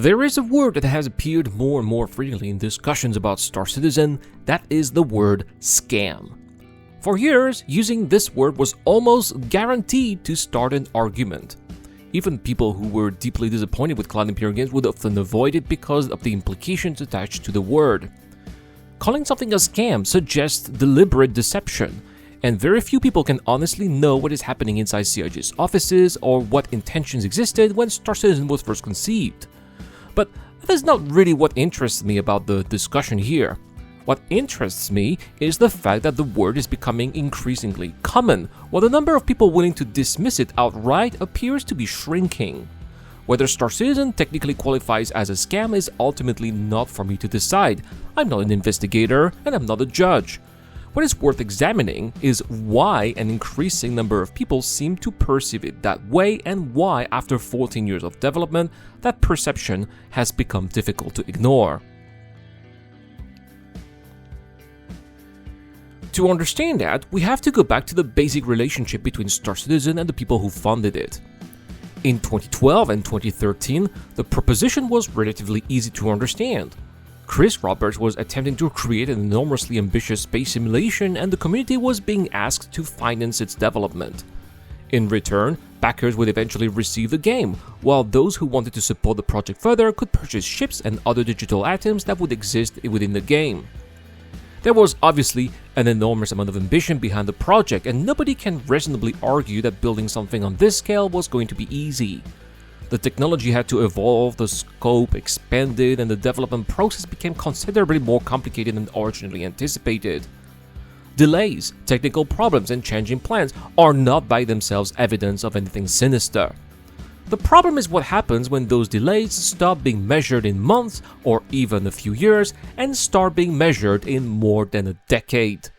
There is a word that has appeared more and more frequently in discussions about Star Citizen, that is the word scam. For years, using this word was almost guaranteed to start an argument. Even people who were deeply disappointed with Cloud Imperium games would often avoid it because of the implications attached to the word. Calling something a scam suggests deliberate deception, and very few people can honestly know what is happening inside CIG's offices or what intentions existed when Star Citizen was first conceived. But that is not really what interests me about the discussion here. What interests me is the fact that the word is becoming increasingly common, while the number of people willing to dismiss it outright appears to be shrinking. Whether Star Citizen technically qualifies as a scam is ultimately not for me to decide. I'm not an investigator, and I'm not a judge. What is worth examining is why an increasing number of people seem to perceive it that way, and why, after 14 years of development, that perception has become difficult to ignore. To understand that, we have to go back to the basic relationship between Star Citizen and the people who funded it. In 2012 and 2013, the proposition was relatively easy to understand. Chris Roberts was attempting to create an enormously ambitious space simulation, and the community was being asked to finance its development. In return, backers would eventually receive the game, while those who wanted to support the project further could purchase ships and other digital items that would exist within the game. There was obviously an enormous amount of ambition behind the project, and nobody can reasonably argue that building something on this scale was going to be easy. The technology had to evolve, the scope expanded, and the development process became considerably more complicated than originally anticipated. Delays, technical problems, and changing plans are not by themselves evidence of anything sinister. The problem is what happens when those delays stop being measured in months or even a few years and start being measured in more than a decade.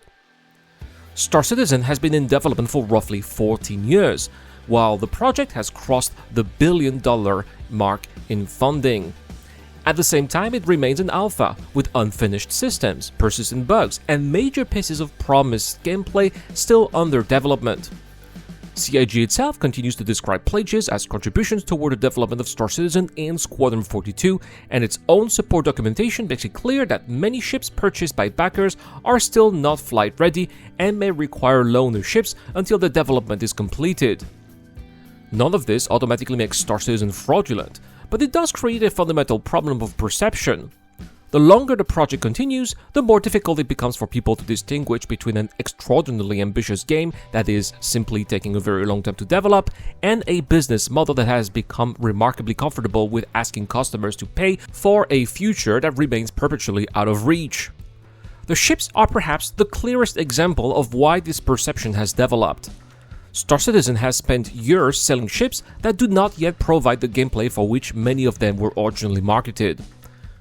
Star Citizen has been in development for roughly 14 years, while the project has crossed the $1 billion mark in funding. At the same time, it remains an alpha, with unfinished systems, persistent bugs, and major pieces of promised gameplay still under development. CIG itself continues to describe pledges as contributions toward the development of Star Citizen and Squadron 42, and its own support documentation makes it clear that many ships purchased by backers are still not flight ready and may require loan of ships until the development is completed. None of this automatically makes Star Citizen fraudulent, but it does create a fundamental problem of perception. The longer the project continues, the more difficult it becomes for people to distinguish between an extraordinarily ambitious game that is simply taking a very long time to develop and a business model that has become remarkably comfortable with asking customers to pay for a future that remains perpetually out of reach. The ships are perhaps the clearest example of why this perception has developed. Star Citizen has spent years selling ships that do not yet provide the gameplay for which many of them were originally marketed.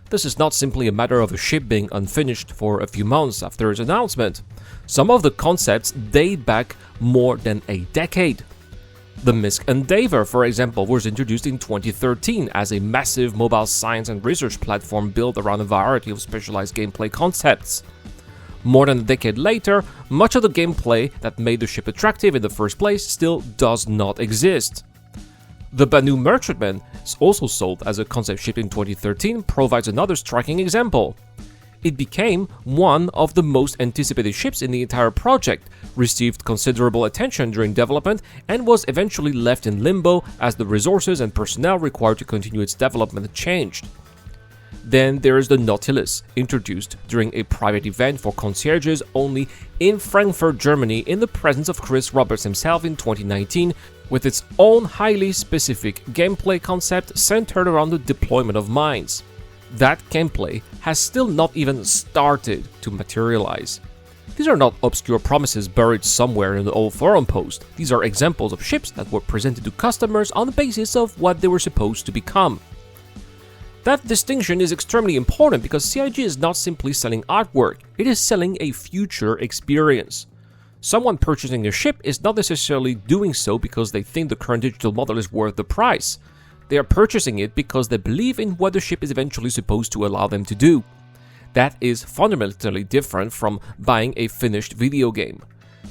This is not simply a matter of a ship being unfinished for a few months after its announcement. Some of the concepts date back more than a decade. The MISC Endeavor, for example, was introduced in 2013 as a massive mobile science and research platform built around a variety of specialized gameplay concepts. More than a decade later, much of the gameplay that made the ship attractive in the first place still does not exist. The Banu Merchantman, also sold as a concept ship in 2013, provides another striking example. It became one of the most anticipated ships in the entire project, received considerable attention during development, and was eventually left in limbo as the resources and personnel required to continue its development changed. Then there is the Nautilus, introduced during a private event for concierges only in Frankfurt, Germany, in the presence of Chris Roberts himself in 2019, with its own highly specific gameplay concept centered around the deployment of mines. That gameplay has still not even started to materialize. These are not obscure promises buried somewhere in the old forum post. These are examples of ships that were presented to customers on the basis of what they were supposed to become. That distinction is extremely important because CIG is not simply selling artwork, it is selling a future experience. Someone purchasing a ship is not necessarily doing so because they think the current digital model is worth the price. They are purchasing it because they believe in what the ship is eventually supposed to allow them to do. That is fundamentally different from buying a finished video game.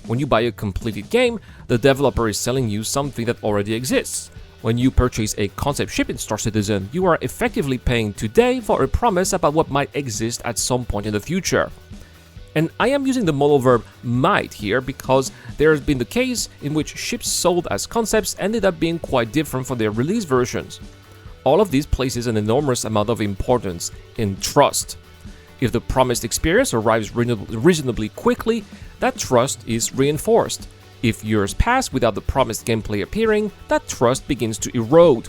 When you buy a completed game, the developer is selling you something that already exists. When you purchase a concept ship in Star Citizen, you are effectively paying today for a promise about what might exist at some point in the future. And I am using the modal verb might here because there has been the case in which ships sold as concepts ended up being quite different from their release versions. All of this places an enormous amount of importance in trust. If the promised experience arrives reasonably quickly, that trust is reinforced. If years pass without the promised gameplay appearing, that trust begins to erode.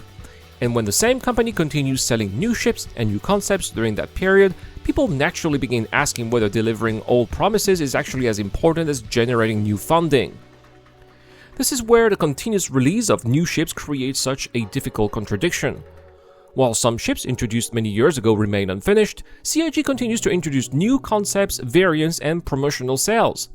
And when the same company continues selling new ships and new concepts during that period, people naturally begin asking whether delivering old promises is actually as important as generating new funding. This is where the continuous release of new ships creates such a difficult contradiction. While some ships introduced many years ago remain unfinished, CIG continues to introduce new concepts, variants, and promotional sales.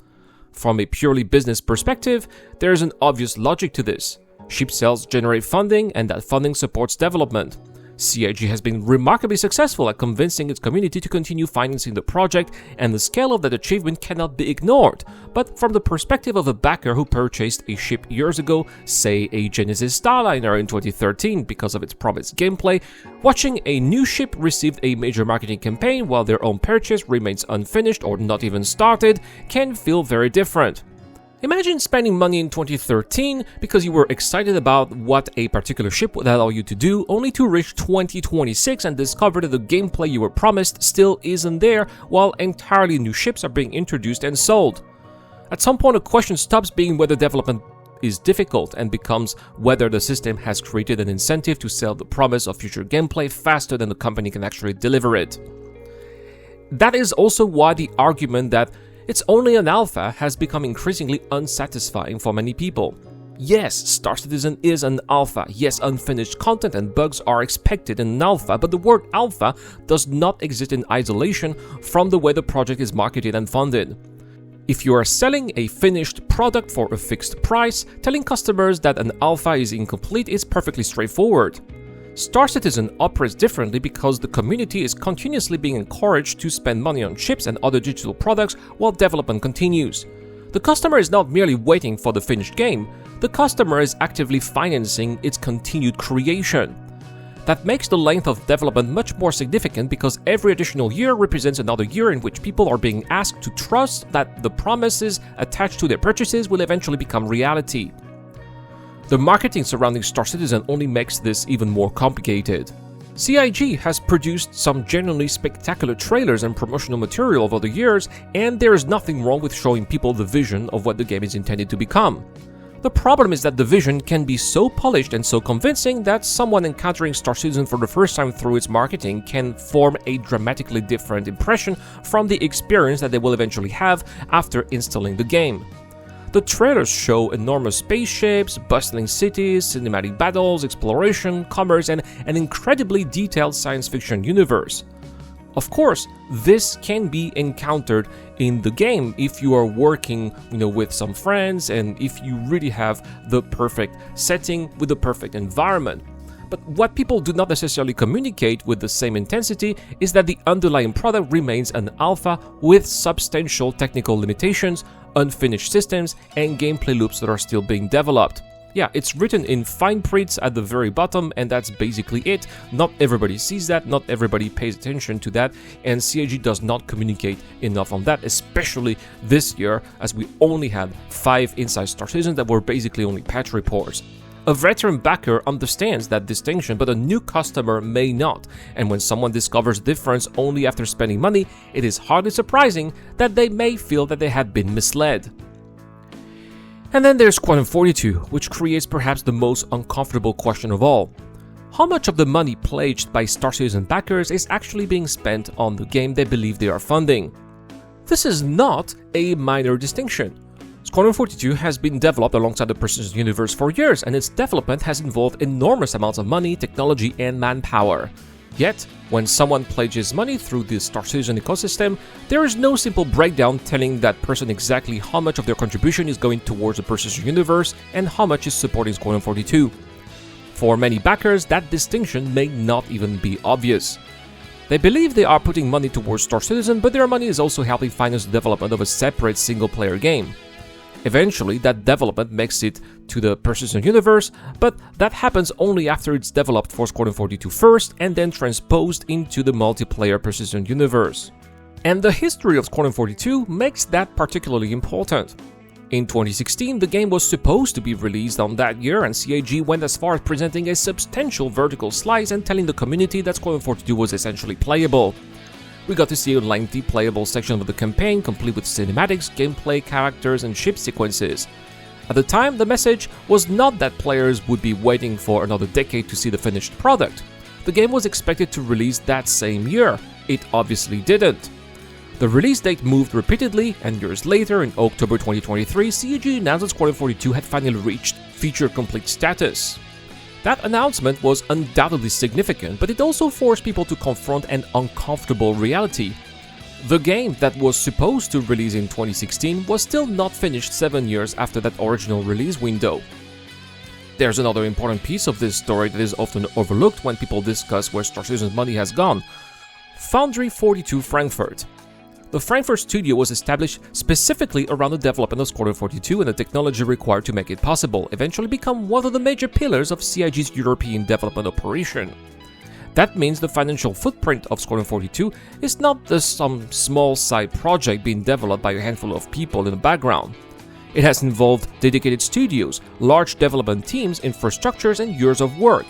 From a purely business perspective, there is an obvious logic to this. Ship sales generate funding, and that funding supports development. CIG has been remarkably successful at convincing its community to continue financing the project, and the scale of that achievement cannot be ignored. But from the perspective of a backer who purchased a ship years ago, say a Genesis Starliner in 2013 because of its promised gameplay, watching a new ship receive a major marketing campaign while their own purchase remains unfinished or not even started can feel very different. Imagine spending money in 2013 because you were excited about what a particular ship would allow you to do, only to reach 2026 and discover that the gameplay you were promised still isn't there, while entirely new ships are being introduced and sold. At some point, a question stops being whether development is difficult and becomes whether the system has created an incentive to sell the promise of future gameplay faster than the company can actually deliver it. That is also why the argument that it's only an alpha has become increasingly unsatisfying for many people. Yes, Star Citizen is an alpha. Yes, unfinished content and bugs are expected in an alpha, but the word alpha does not exist in isolation from the way the project is marketed and funded. If you are selling a finished product for a fixed price, telling customers that an alpha is incomplete is perfectly straightforward. Star Citizen operates differently because the community is continuously being encouraged to spend money on chips and other digital products while development continues. The customer is not merely waiting for the finished game, the customer is actively financing its continued creation. That makes the length of development much more significant because every additional year represents another year in which people are being asked to trust that the promises attached to their purchases will eventually become reality. The marketing surrounding Star Citizen only makes this even more complicated. CIG has produced some genuinely spectacular trailers and promotional material over the years, and there is nothing wrong with showing people the vision of what the game is intended to become. The problem is that the vision can be so polished and so convincing that someone encountering Star Citizen for the first time through its marketing can form a dramatically different impression from the experience that they will eventually have after installing the game. The trailers show enormous spaceships, bustling cities, cinematic battles, exploration, commerce, and an incredibly detailed science fiction universe. Of course, this can be encountered in the game if you are working, with some friends and if you really have the perfect setting with the perfect environment. But what people do not necessarily communicate with the same intensity is that the underlying product remains an alpha with substantial technical limitations, unfinished systems, and gameplay loops that are still being developed. Yeah, it's written in fine print at the very bottom, and that's basically it. Not everybody sees that, not everybody pays attention to that, and CIG does not communicate enough on that, especially this year, as we only had 5 Inside Star Citizen that were basically only patch reports. A veteran backer understands that distinction, but a new customer may not, and when someone discovers the difference only after spending money, it is hardly surprising that they may feel that they have been misled. And then there's Squadron 42, which creates perhaps the most uncomfortable question of all. How much of the money pledged by Star Citizen backers is actually being spent on the game they believe they are funding? This is not a minor distinction. Squadron 42 has been developed alongside the Persistence universe for years, and its development has involved enormous amounts of money, technology, and manpower. Yet, when someone pledges money through the Star Citizen ecosystem, there is no simple breakdown telling that person exactly how much of their contribution is going towards the Persistence universe and how much is supporting Squadron 42. For many backers, that distinction may not even be obvious. They believe they are putting money towards Star Citizen, but their money is also helping finance the development of a separate single-player game. Eventually, that development makes it to the persistent universe, but that happens only after it's developed for Squadron 42 first and then transposed into the multiplayer persistent universe. And the history of Squadron 42 makes that particularly important. In 2016, the game was supposed to be released on that year, and CIG went as far as presenting a substantial vertical slice and telling the community that Squadron 42 was essentially playable. We got to see a lengthy playable section of the campaign, complete with cinematics, gameplay, characters, and ship sequences. At the time, the message was not that players would be waiting for another decade to see the finished product. The game was expected to release that same year. It obviously didn't. The release date moved repeatedly, and years later, in October 2023, CIG announced that Squadron 42 had finally reached feature-complete status. That announcement was undoubtedly significant, but it also forced people to confront an uncomfortable reality. The game that was supposed to release in 2016 was still not finished 7 years after that original release window. There's another important piece of this story that is often overlooked when people discuss where Star Citizen's money has gone. Foundry 42 Frankfurt. The Frankfurt studio was established specifically around the development of Squadron 42 and the technology required to make it possible, eventually become one of the major pillars of CIG's European development operation. That means the financial footprint of Squadron 42 is not just some small side project being developed by a handful of people in the background. It has involved dedicated studios, large development teams, infrastructures, and years of work.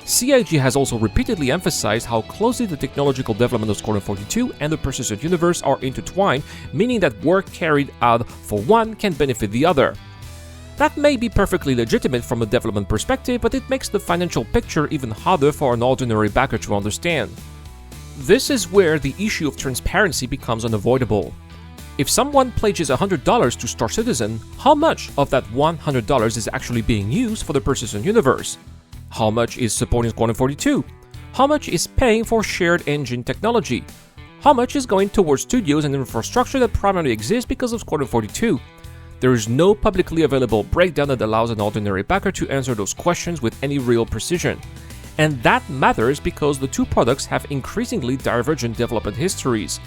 CIG has also repeatedly emphasized how closely the technological development of Squadron 42 and the persistent universe are intertwined, meaning that work carried out for one can benefit the other. That may be perfectly legitimate from a development perspective, but it makes the financial picture even harder for an ordinary backer to understand. This is where the issue of transparency becomes unavoidable. If someone pledges $100 to Star Citizen, how much of that $100 is actually being used for the persistent universe? How much is supporting Squadron 42? How much is paying for shared engine technology? How much is going towards studios and infrastructure that primarily exists because of Squadron 42? There is no publicly available breakdown that allows an ordinary backer to answer those questions with any real precision. And that matters because the two products have increasingly divergent development histories.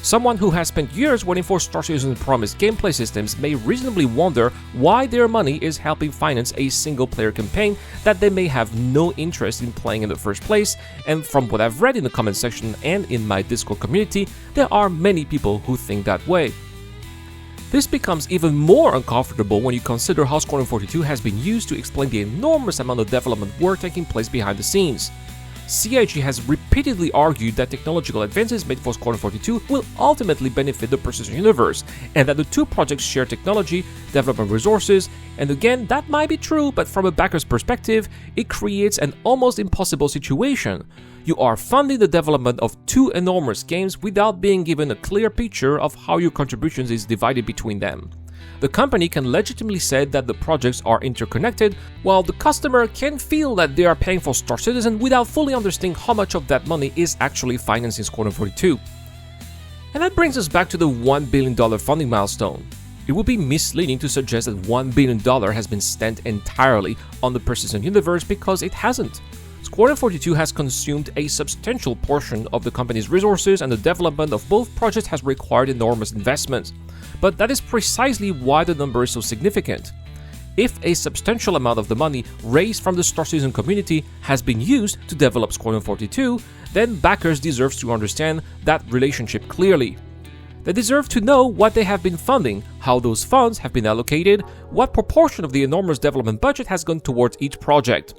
Someone who has spent years waiting for Star Citizen's promised gameplay systems may reasonably wonder why their money is helping finance a single-player campaign that they may have no interest in playing in the first place, and from what I've read in the comment section and in my Discord community, there are many people who think that way. This becomes even more uncomfortable when you consider how Squadron 42 has been used to explain the enormous amount of development work taking place behind the scenes. CIG has repeatedly argued that technological advances made for Squadron 42 will ultimately benefit the persistent universe, and that the two projects share technology, development resources, and again, that might be true, but from a backer's perspective, it creates an almost impossible situation. You are funding the development of two enormous games without being given a clear picture of how your contributions is divided between them. The company can legitimately say that the projects are interconnected, while the customer can feel that they are paying for Star Citizen without fully understanding how much of that money is actually financing Squadron 42. And that brings us back to the $1 billion funding milestone. It would be misleading to suggest that $1 billion has been spent entirely on the persistent universe because it hasn't. Squadron 42 has consumed a substantial portion of the company's resources, and the development of both projects has required enormous investments. But that is precisely why the number is so significant. If a substantial amount of the money raised from the Star Citizen community has been used to develop Squadron 42, then backers deserve to understand that relationship clearly. They deserve to know what they have been funding, how those funds have been allocated, what proportion of the enormous development budget has gone towards each project.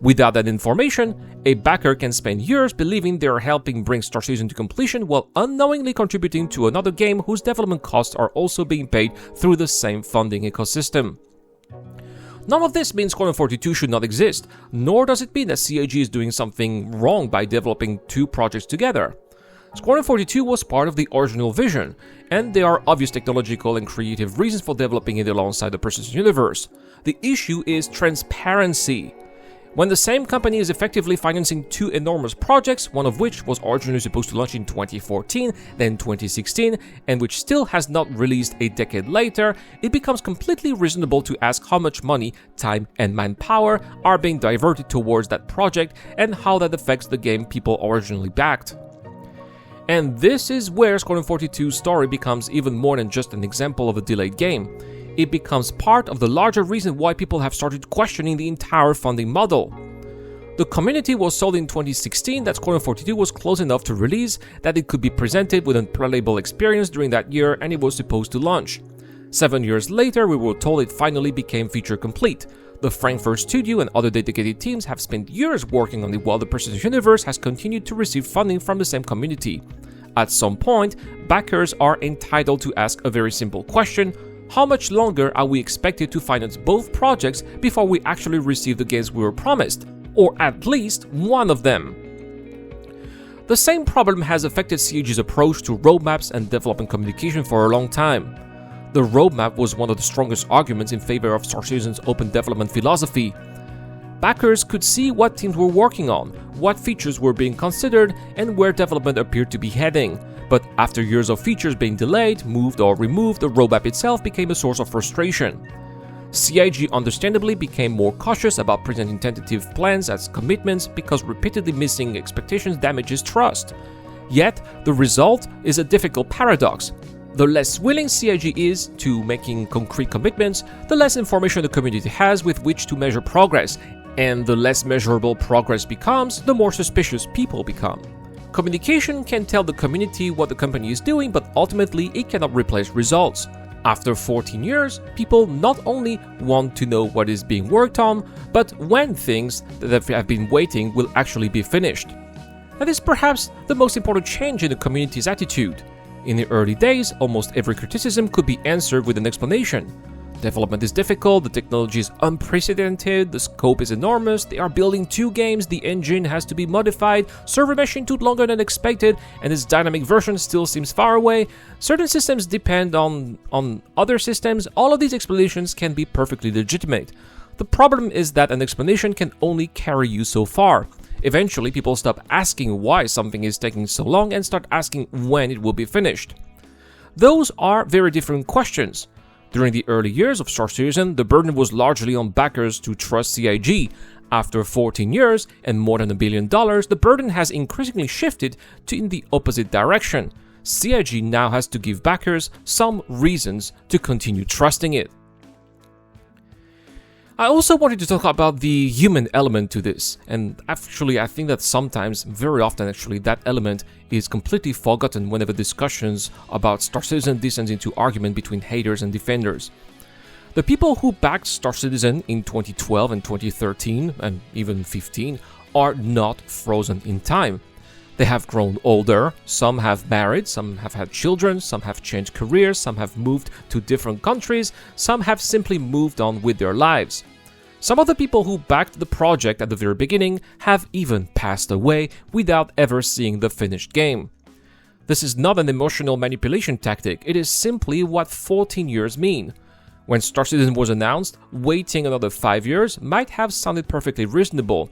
Without that information, a backer can spend years believing they are helping bring Star Citizen to completion while unknowingly contributing to another game whose development costs are also being paid through the same funding ecosystem. None of this means Squadron 42 should not exist, nor does it mean that CIG is doing something wrong by developing two projects together. Squadron 42 was part of the original vision, and there are obvious technological and creative reasons for developing it alongside the persistent universe. The issue is transparency. When the same company is effectively financing two enormous projects, one of which was originally supposed to launch in 2014, then 2016, and which still has not released a decade later, it becomes completely reasonable to ask how much money, time, and manpower are being diverted towards that project and how that affects the game people originally backed. And this is where Squadron 42's story becomes even more than just an example of a delayed game. it becomes part of the larger reason why people have started questioning the entire funding model. The community was sold in 2016 that Squadron 42 was close enough to release that it could be presented with a playable experience during that year, and it was supposed to launch. 7 years later, we were told it finally became feature complete. The Frankfurt studio and other dedicated teams have spent years working on it, while the Persistence universe has continued to receive funding from the same community. At some point, backers are entitled to ask a very simple question: how much longer are we expected to finance both projects before we actually receive the games we were promised? Or at least one of them. The same problem has affected CIG's approach to roadmaps and development communication for a long time. The roadmap was one of the strongest arguments in favor of Star Citizen's open development philosophy. Backers could see what teams were working on, what features were being considered, and where development appeared to be heading. But after years of features being delayed, moved, or removed, the roadmap itself became a source of frustration. CIG understandably became more cautious about presenting tentative plans as commitments because repeatedly missing expectations damages trust. Yet, the result is a difficult paradox. The less willing CIG is to making concrete commitments, the less information the community has with which to measure progress, and the less measurable progress becomes, the more suspicious people become. Communication can tell the community what the company is doing, but ultimately it cannot replace results. After 14 years, people not only want to know what is being worked on, but when things that have been waiting will actually be finished. That is perhaps the most important change in the community's attitude. In the early days, almost every criticism could be answered with an explanation. Development is difficult, the technology is unprecedented, the scope is enormous, they are building 2 games, the engine has to be modified, server meshing took longer than expected, and its dynamic version still seems far away. Certain systems depend on other systems. All of these explanations can be perfectly legitimate. The problem is that an explanation can only carry you so far. Eventually, people stop asking why something is taking so long and start asking when it will be finished. Those are very different questions. During the early years of Star Citizen, the burden was largely on backers to trust CIG. After 14 years and more than $1 billion, the burden has increasingly shifted in the opposite direction. CIG now has to give backers some reasons to continue trusting it. I also wanted to talk about the human element to this, and actually I think that sometimes, very often actually, that element is completely forgotten whenever discussions about Star Citizen descends into argument between haters and defenders. The people who backed Star Citizen in 2012 and 2013, and even 15, are not frozen in time. They have grown older, some have married, some have had children, some have changed careers, some have moved to different countries, some have simply moved on with their lives. Some of the people who backed the project at the very beginning have even passed away without ever seeing the finished game. This is not an emotional manipulation tactic, it is simply what 14 years mean. When Star Citizen was announced, waiting another 5 years might have sounded perfectly reasonable.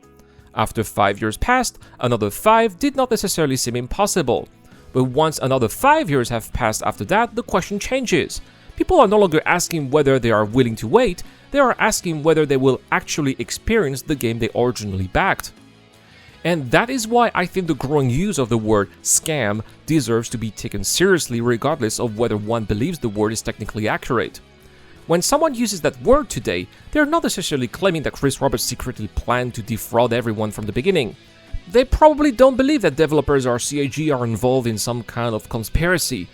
After 5 years passed, another 5 did not necessarily seem impossible. But once another 5 years have passed after that, the question changes. People are no longer asking whether they are willing to wait, they are asking whether they will actually experience the game they originally backed. And that is why I think the growing use of the word scam deserves to be taken seriously regardless of whether one believes the word is technically accurate. When someone uses that word today, they are not necessarily claiming that Chris Roberts secretly planned to defraud everyone from the beginning. They probably don't believe that developers or CIG are involved in some kind of conspiracy.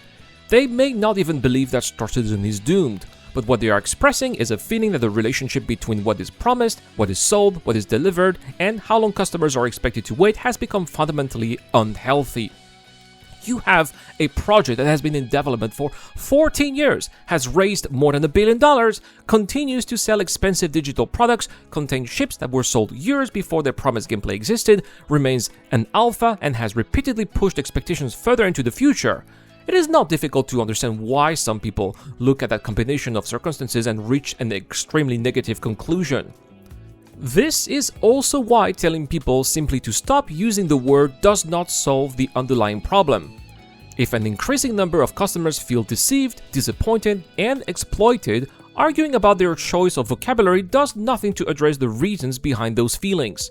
They may not even believe that Star Citizen is doomed, but what they are expressing is a feeling that the relationship between what is promised, what is sold, what is delivered, and how long customers are expected to wait has become fundamentally unhealthy. You have a project that has been in development for 14 years, has raised more than $1 billion, continues to sell expensive digital products, contains ships that were sold years before their promised gameplay existed, remains an alpha, and has repeatedly pushed expectations further into the future. It is not difficult to understand why some people look at that combination of circumstances and reach an extremely negative conclusion. This is also why telling people simply to stop using the word does not solve the underlying problem. If an increasing number of customers feel deceived, disappointed, and exploited, arguing about their choice of vocabulary does nothing to address the reasons behind those feelings.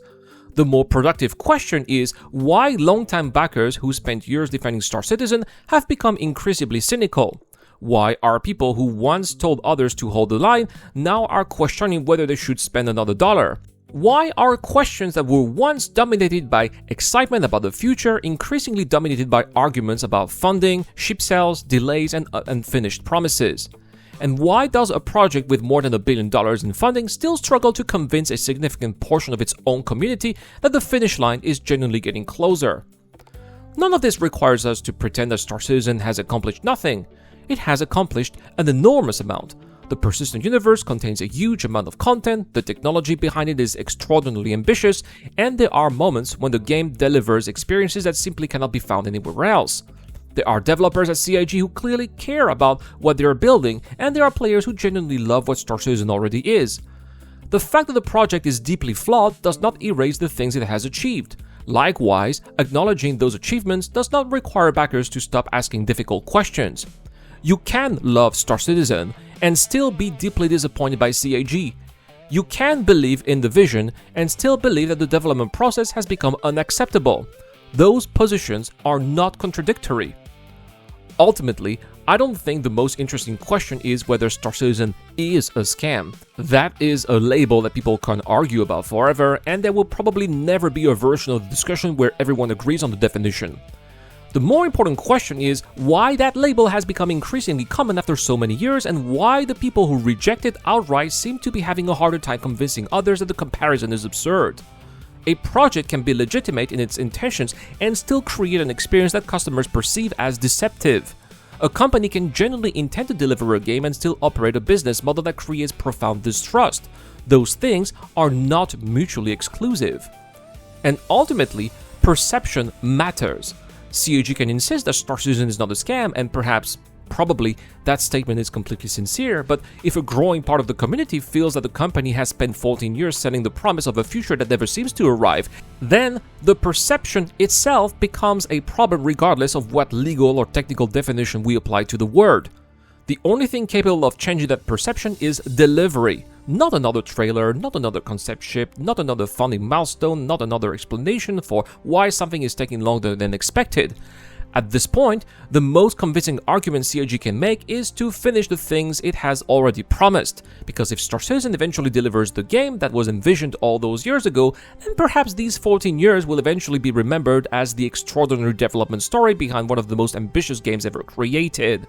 The more productive question is why longtime backers who spent years defending Star Citizen have become increasingly cynical. Why are people who once told others to hold the line now are questioning whether they should spend another dollar? Why are questions that were once dominated by excitement about the future increasingly dominated by arguments about funding, ship sales, delays, and unfinished promises? And why does a project with more than $1 billion in funding still struggle to convince a significant portion of its own community that the finish line is genuinely getting closer? None of this requires us to pretend that Star Citizen has accomplished nothing. It has accomplished an enormous amount. The persistent universe contains a huge amount of content, the technology behind it is extraordinarily ambitious, and there are moments when the game delivers experiences that simply cannot be found anywhere else. There are developers at CIG who clearly care about what they are building, and there are players who genuinely love what Star Citizen already is. The fact that the project is deeply flawed does not erase the things it has achieved. Likewise, acknowledging those achievements does not require backers to stop asking difficult questions. You can love Star Citizen and still be deeply disappointed by CIG. You can believe in the vision and still believe that the development process has become unacceptable. Those positions are not contradictory. Ultimately, I don't think the most interesting question is whether Star Citizen is a scam. That is a label that people can argue about forever, and there will probably never be a version of the discussion where everyone agrees on the definition. The more important question is why that label has become increasingly common after so many years, and why the people who reject it outright seem to be having a harder time convincing others that the comparison is absurd. A project can be legitimate in its intentions and still create an experience that customers perceive as deceptive. A company can genuinely intend to deliver a game and still operate a business model that creates profound distrust. Those things are not mutually exclusive. And ultimately, perception matters. CIG can insist that Star Citizen is not a scam, and probably that statement is completely sincere, but if a growing part of the community feels that the company has spent 14 years selling the promise of a future that never seems to arrive, then the perception itself becomes a problem regardless of what legal or technical definition we apply to the word. The only thing capable of changing that perception is delivery. Not another trailer, not another concept ship, not another funding milestone, not another explanation for why something is taking longer than expected. At this point, the most convincing argument CIG can make is to finish the things it has already promised, because if Star Citizen eventually delivers the game that was envisioned all those years ago, then perhaps these 14 years will eventually be remembered as the extraordinary development story behind one of the most ambitious games ever created.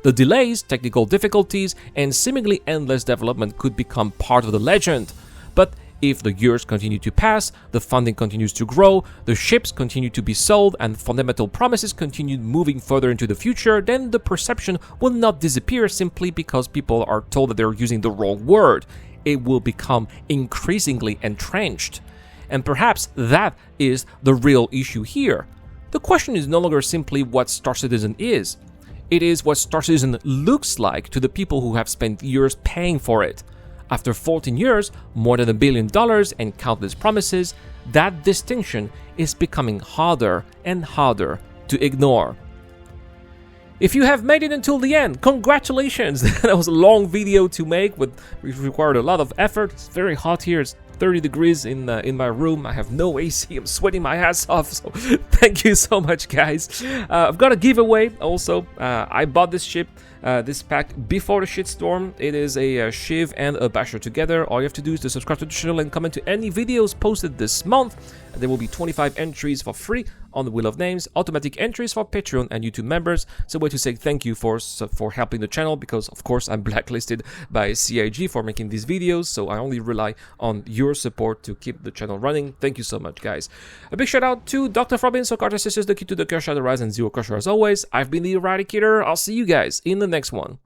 The delays, technical difficulties, and seemingly endless development could become part of the legend, but if the years continue to pass, the funding continues to grow, the ships continue to be sold, and fundamental promises continue moving further into the future, then the perception will not disappear simply because people are told that they're using the wrong word. It will become increasingly entrenched. And perhaps that is the real issue here. The question is no longer simply what Star Citizen is. It is what Star Citizen looks like to the people who have spent years paying for it. After 14 years, more than $1 billion, and countless promises, that distinction is becoming harder and harder to ignore. If you have made it until the end, congratulations! That was a long video to make, which required a lot of effort. It's very hot here. It's 30 degrees in my room. I have no AC. I'm sweating my ass off. So thank you so much, guys. I've got a giveaway also. I bought this ship, this pack before the shitstorm. It is a Shiv and a Basher together. All you have to do is to subscribe to the channel and comment to any videos posted this month. There will be 25 entries for free on the Wheel of Names, automatic entries for Patreon and YouTube members. It's a way to say thank you for helping the channel, because of course I'm blacklisted by CIG for making these videos, so I only rely on your support to keep the channel running. Thank you so much, guys. A big shout out to Dr. Robin, so Carter Sisters, the key to the Kershaw, the Rise, and Zero Crusher as always. I've been the Eradicator. I'll see you guys in the next one.